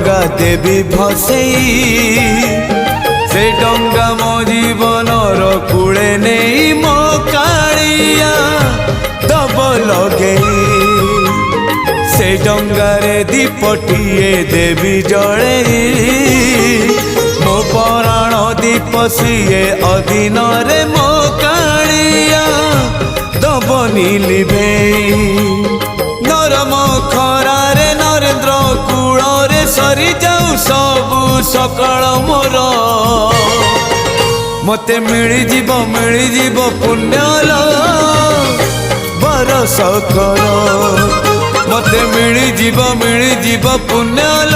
डंगा देवी भसेई से डंगा मो जीवनर कूले नहीं मो कालिया दब लगे से डंगारे दीपटिए देवी जड़े मो पराण दीप सीए अधीन रे मो कालिया दबनी लिभे नरम खरारे नरेंद्र कूल रे सरी जाऊ सबु सकाळ मोर मते मिली जीव पुण्यल बरस कर मते मिली जीव पुण्यल।